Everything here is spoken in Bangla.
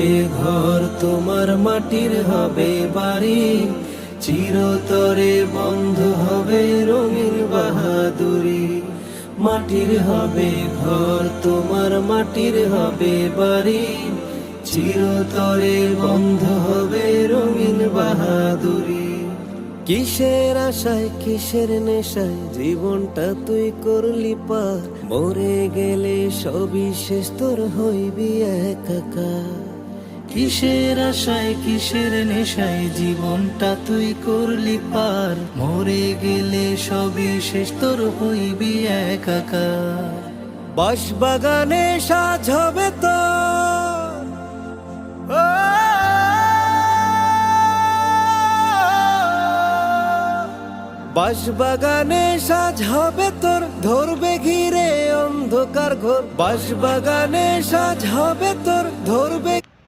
হবে ঘর, তোমার মাটির হবে বাড়ি, চিরতরে বন্ধ হবে রঙিন বাহাদুরি। মাটির হবে ঘর, তোমার মাটির হবে বাড়ি, চিরতরে বন্ধ হবে রঙিন বাহাদুরি। কিসের আশায় কিসের নেশায় জীবনটা তুই করলি পার, মরে গেলে সবই শেষ তোর হইবি একাকার। কিসের আশায় কিসের নেশায় জীবনটা তুই করলি পার, মরে গেলে সবই শেষ তোর হইবি একাকার। বাঁশবাগানে সাজ হবে তোর, বাঁশবাগানে সাজ হবে তোর, ধরবে ঘিরে অন্ধকার ঘোর। বাঁশবাগানে সাজ হবে তোর, ধরবে